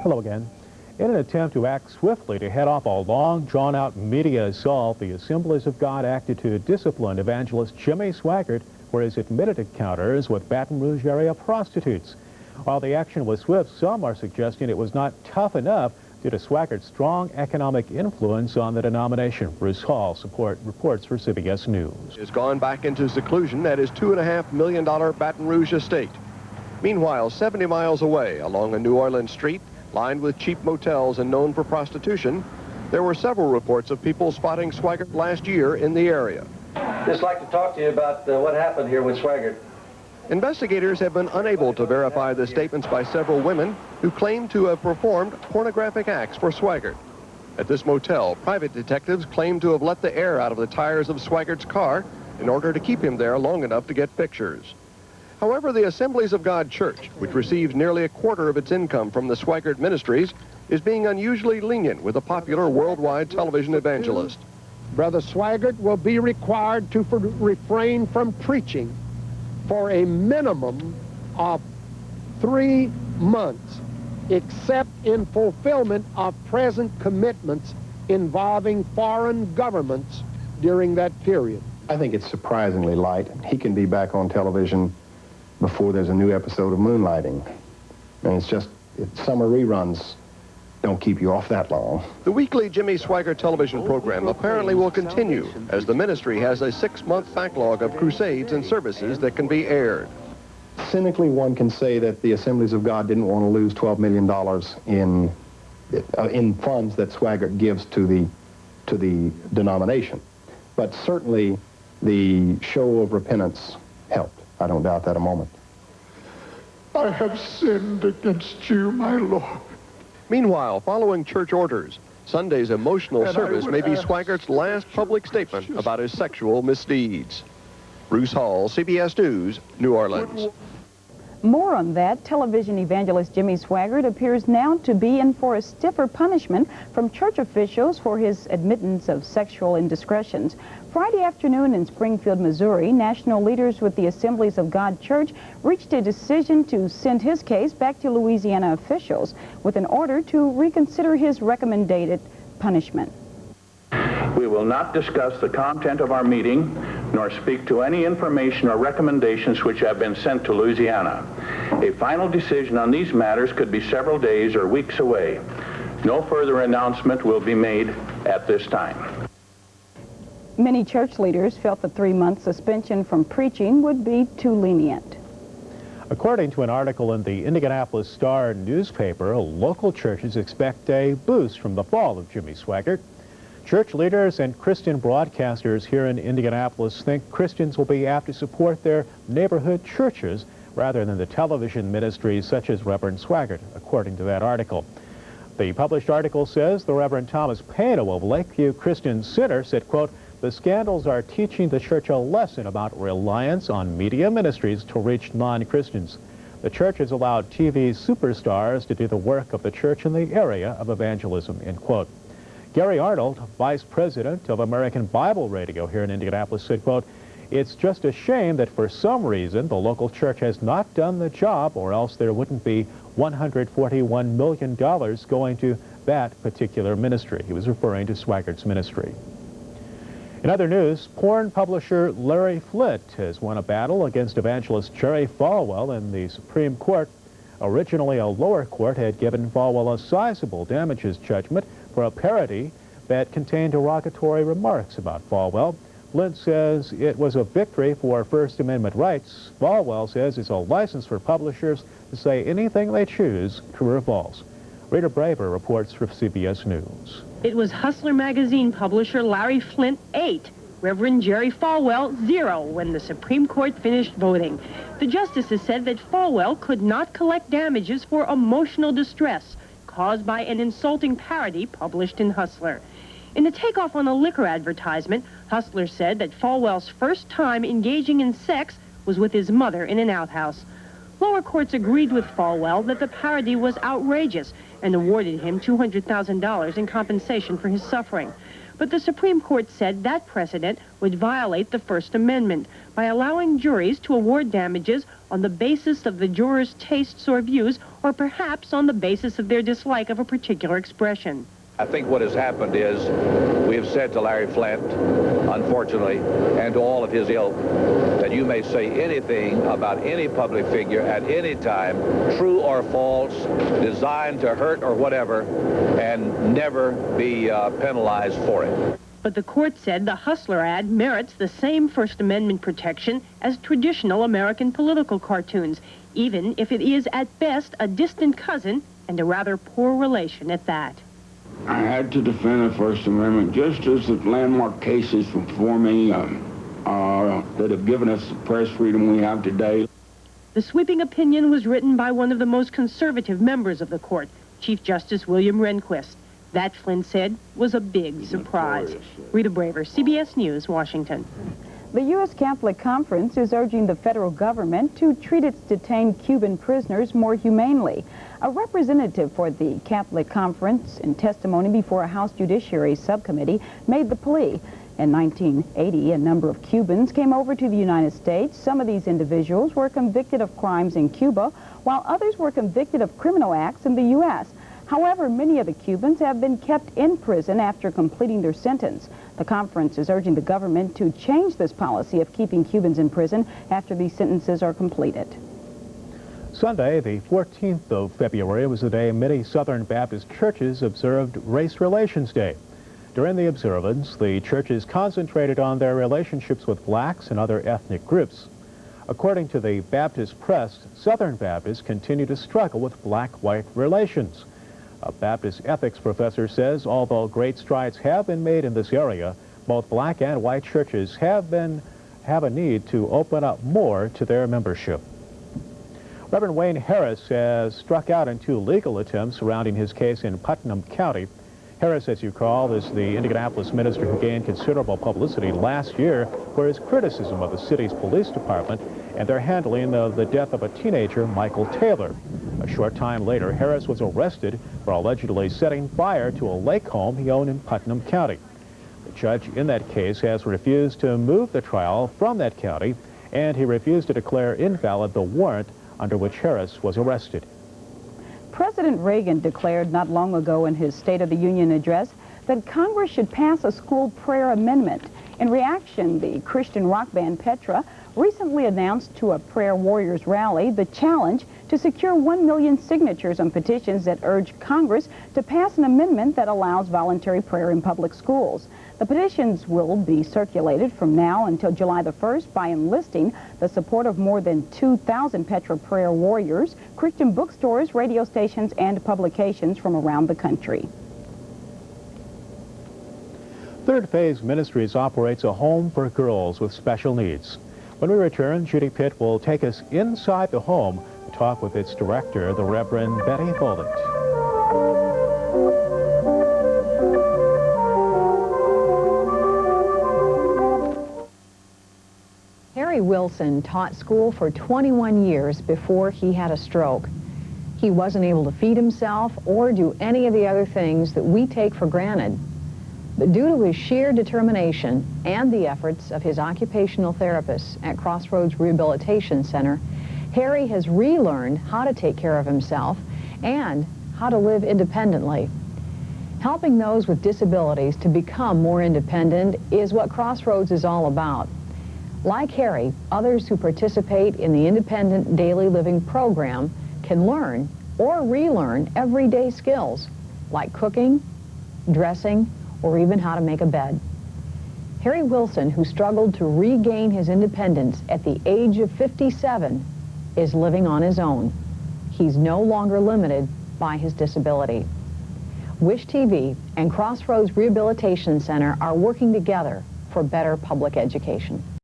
Hello again. In an attempt to act swiftly to head off a long, drawn-out media assault, the Assemblies of God acted to discipline evangelist Jimmy Swaggart for his admitted encounters with Baton Rouge area prostitutes. While the action was swift, some are suggesting it was not tough enough due to Swaggart's strong economic influence on the denomination. Bruce Hall reports for CBS News. Has gone back into seclusion at his $2.5 million Baton Rouge estate. Meanwhile, 70 miles away along a New Orleans street, lined with cheap motels and known for prostitution, there were several reports of people spotting Swaggart last year in the area. Just like to talk to you about what happened here with Swaggart. Investigators have been unable to verify the statements by several women who claim to have performed pornographic acts for Swaggart. At this motel, private detectives claim to have let the air out of the tires of Swaggart's car in order to keep him there long enough to get pictures. However, the Assemblies of God Church, which receives nearly a quarter of its income from the Swaggart Ministries, is being unusually lenient with a popular worldwide television evangelist. Brother Swaggart will be required to refrain from preaching for a minimum of 3 months, except in fulfillment of present commitments involving foreign governments during that period. I think it's surprisingly light. He can be back on television before there's a new episode of Moonlighting. And it's just, summer reruns don't keep you off that long. The weekly Jimmy Swaggart television program apparently will continue, as the ministry has a 6-month backlog of crusades and services that can be aired. Cynically, one can say that the Assemblies of God didn't want to lose $12 million in funds that Swaggart gives to the denomination. But certainly, the show of repentance helped. I don't doubt that a moment. I have sinned against you, my Lord. Meanwhile, following church orders, Sunday's emotional service may be Swaggart's last public statement about his sexual misdeeds. Bruce Hall, CBS News, New Orleans. More on that, television evangelist Jimmy Swaggart appears now to be in for a stiffer punishment from church officials for his admittance of sexual indiscretions. Friday afternoon in Springfield, Missouri, national leaders with the Assemblies of God Church reached a decision to send his case back to Louisiana officials with an order to reconsider his recommended punishment. We will not discuss the content of our meeting, nor speak to any information or recommendations which have been sent to Louisiana. A final decision on these matters could be several days or weeks away. No further announcement will be made at this time. Many church leaders felt the 3-month suspension from preaching would be too lenient. According to an article in the Indianapolis Star newspaper, local churches expect a boost from the fall of Jimmy Swaggart. Church leaders and Christian broadcasters here in Indianapolis think Christians will be apt to support their neighborhood churches rather than the television ministries such as Reverend Swaggart, according to that article. The published article says the Reverend Thomas Pano of Lakeview Christian Center said, quote, "The scandals are teaching the church a lesson about reliance on media ministries to reach non-Christians. The church has allowed TV superstars to do the work of the church in the area of evangelism," end quote. Gary Arnold, vice president of American Bible Radio here in Indianapolis, said, quote, "It's just a shame that for some reason the local church has not done the job, or else there wouldn't be $141 million going to that particular ministry." He was referring to Swaggart's ministry. In other news, porn publisher Larry Flynt has won a battle against evangelist Jerry Falwell in the Supreme Court. Originally, a lower court had given Falwell a sizable damages judgment for a parody that contained derogatory remarks about Falwell. Flynt says it was a victory for First Amendment rights. Falwell says it's a license for publishers to say anything they choose, true or false. Rita Braver reports for CBS News. It was Hustler magazine publisher Larry Flynt 8, Reverend Jerry Falwell 0 when the Supreme Court finished voting. The justices said that Falwell could not collect damages for emotional distress caused by an insulting parody published in Hustler. In the takeoff on a liquor advertisement, Hustler said that Falwell's first time engaging in sex was with his mother in an outhouse. Lower courts agreed with Falwell that the parody was outrageous and awarded him $200,000 in compensation for his suffering. But the Supreme Court said that precedent would violate the First Amendment by allowing juries to award damages on the basis of the jurors' tastes or views, or perhaps on the basis of their dislike of a particular expression. I think what has happened is we have said to Larry Flynt, unfortunately, and to all of his ilk, that you may say anything about any public figure at any time, true or false, designed to hurt or whatever, and never be penalized for it. But the court said the Hustler ad merits the same First Amendment protection as traditional American political cartoons, even if it is at best a distant cousin and a rather poor relation at that. I had to defend the First Amendment just as the landmark cases before me that have given us the press freedom we have today. The sweeping opinion was written by one of the most conservative members of the court, Chief Justice William Rehnquist. That, Flynn said, was a big surprise. Rita Braver, CBS News, Washington. The U.S. Catholic Conference is urging the federal government to treat its detained Cuban prisoners more humanely. A representative for the Catholic Conference, in testimony before a House Judiciary Subcommittee, made the plea. In 1980, a number of Cubans came over to the United States. Some of these individuals were convicted of crimes in Cuba, while others were convicted of criminal acts in the U.S. However, many of the Cubans have been kept in prison after completing their sentence. The conference is urging the government to change this policy of keeping Cubans in prison after these sentences are completed. Sunday, the 14th of February, was the day many Southern Baptist churches observed Race Relations Day. During the observance, the churches concentrated on their relationships with blacks and other ethnic groups. According to the Baptist Press, Southern Baptists continue to struggle with black-white relations. A Baptist ethics professor says although great strides have been made in this area, both black and white churches have a need to open up more to their membership. Reverend Wayne Harris has struck out in 2 legal attempts surrounding his case in Putnam County. Harris, as you recall, is the Indianapolis minister who gained considerable publicity last year for his criticism of the city's police department and their handling of the death of a teenager, Michael Taylor. A short time later, Harris was arrested for allegedly setting fire to a lake home he owned in Putnam County. The judge in that case has refused to move the trial from that county, and he refused to declare invalid the warrant under which Harris was arrested. President Reagan declared not long ago in his State of the Union address that Congress should pass a school prayer amendment. In reaction, the Christian rock band Petra recently announced to a Prayer Warriors rally the challenge to secure 1 million signatures on petitions that urge Congress to pass an amendment that allows voluntary prayer in public schools. The petitions will be circulated from now until July the 1st by enlisting the support of more than 2,000 Petra Prayer Warriors, Christian bookstores, radio stations, and publications from around the country. Third Phase Ministries operates a home for girls with special needs. When we return, Judy Pitt will take us inside the home to talk with its director, the Reverend Betty Bullitt. Harry Wilson taught school for 21 years before he had a stroke. He wasn't able to feed himself or do any of the other things that we take for granted. But due to his sheer determination and the efforts of his occupational therapists at Crossroads Rehabilitation Center, Harry has relearned how to take care of himself and how to live independently. Helping those with disabilities to become more independent is what Crossroads is all about. Like Harry, others who participate in the Independent Daily Living program can learn or relearn everyday skills like cooking, dressing, or even how to make a bed. Harry Wilson, who struggled to regain his independence at the age of 57, is living on his own. He's no longer limited by his disability. Wish TV and Crossroads Rehabilitation Center are working together for better public education.